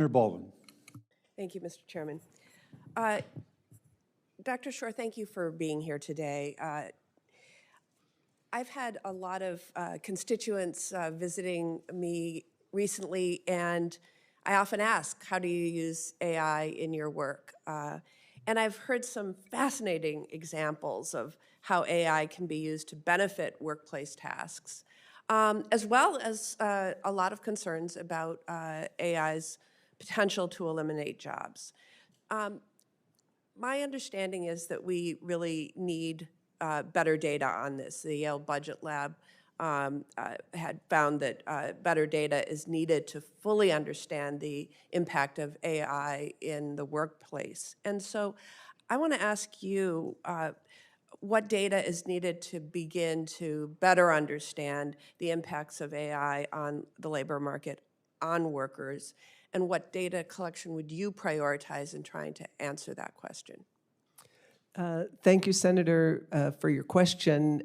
Senator Baldwin. Thank you, Mr. Chairman. Dr. Schor, thank you for being here today. I've had a lot of constituents visiting me recently, and I often ask, how do you use AI in your work? And I've heard some fascinating examples of how AI can be used to benefit workplace tasks, as well as a lot of concerns about AI's potential to eliminate jobs. My understanding is that we really need better data on this. The Yale Budget Lab had found that better data is needed to fully understand the impact of AI in the workplace. And so I want to ask you, what data is needed to begin to better understand the impacts of AI on the labor market, on workers, and what data collection would you prioritize in trying to answer that question? Thank you, Senator, for your question.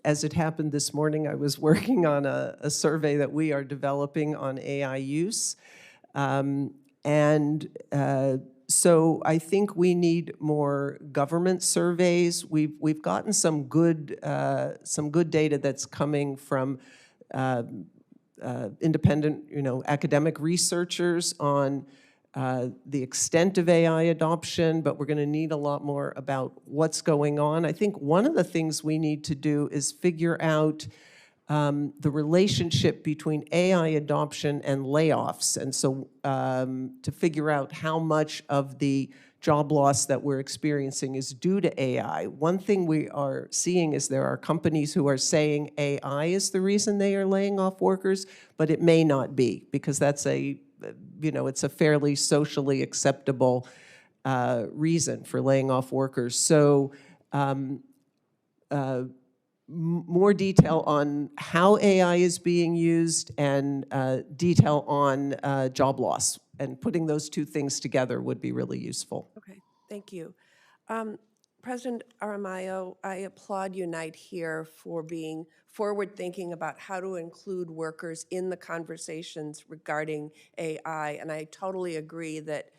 As it happened this morning, I was working on a survey that we are developing on AI use. So I think we need more government surveys. We've gotten some good data that's coming from independent, academic researchers on the extent of AI adoption, but we're going to need a lot more about what's going on. I think one of the things we need to do is figure out the relationship between AI adoption and layoffs. And so to figure out how much of the job loss that we're experiencing is due to AI. One thing we are seeing is there are companies who are saying AI is the reason they are laying off workers, but it may not be, because that's it's a fairly socially acceptable reason for laying off workers. So more detail on how AI is being used and detail on job loss, and putting those two things together would be really useful. Okay, thank you. President Aramayo, I applaud Unite here for being forward-thinking about how to include workers in the conversations regarding AI, and I totally agree that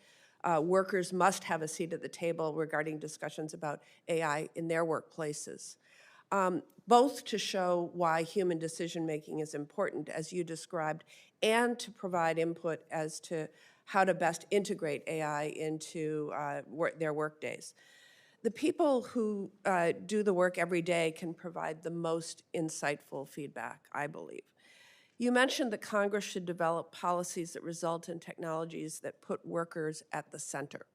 workers must have a seat at the table regarding discussions about AI in their workplaces. Both to show why human decision-making is important, as you described, and to provide input as to how to best integrate AI into their workdays. The people who do the work every day can provide the most insightful feedback, I believe. You mentioned that Congress should develop policies that result in technologies that put workers at the center.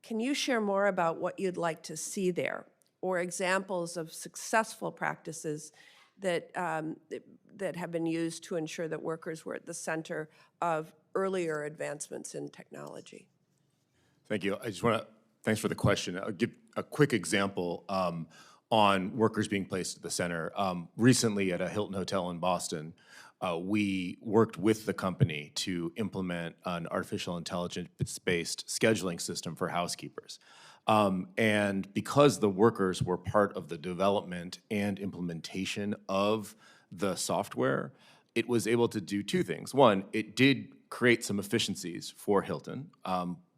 Can you share more about what you'd like to see there, or examples of successful practices that, that have been used to ensure that workers were at the center of earlier advancements in technology? Thank you. Thanks for the question. I'll give a quick example on workers being placed at the center. Recently at a Hilton Hotel in Boston, we worked with the company to implement an artificial intelligence-based scheduling system for housekeepers. And because the workers were part of the development and implementation of the software, it was able to do two things. One, it did create some efficiencies for Hilton,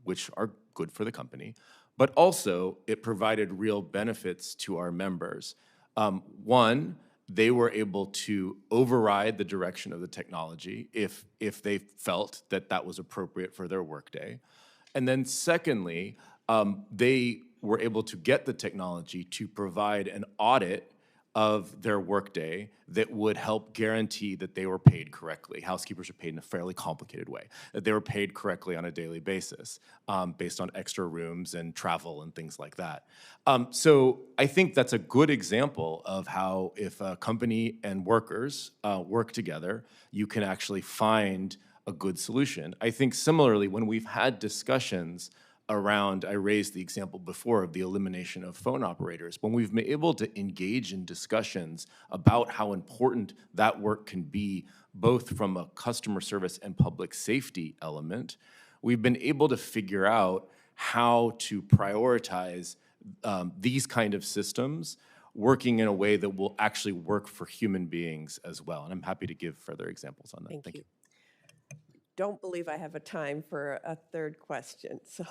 which are good for the company, but also it provided real benefits to our members. One, they were able to override the direction of the technology if they felt that that was appropriate for their workday. And then secondly, they were able to get the technology to provide an audit of their workday that would help guarantee that they were paid correctly. Housekeepers are paid in a fairly complicated way, that they were paid correctly on a daily basis based on extra rooms and travel and things like that. So I think that's a good example of how if a company and workers work together, you can actually find a good solution. I think similarly, when we've had discussions around, I raised the example before of the elimination of phone operators. When we've been able to engage in discussions about how important that work can be, both from a customer service and public safety element, we've been able to figure out how to prioritize these kind of systems working in a way that will actually work for human beings as well. And I'm happy to give further examples on that. Thank you. don't believe I have a time for a third question, so.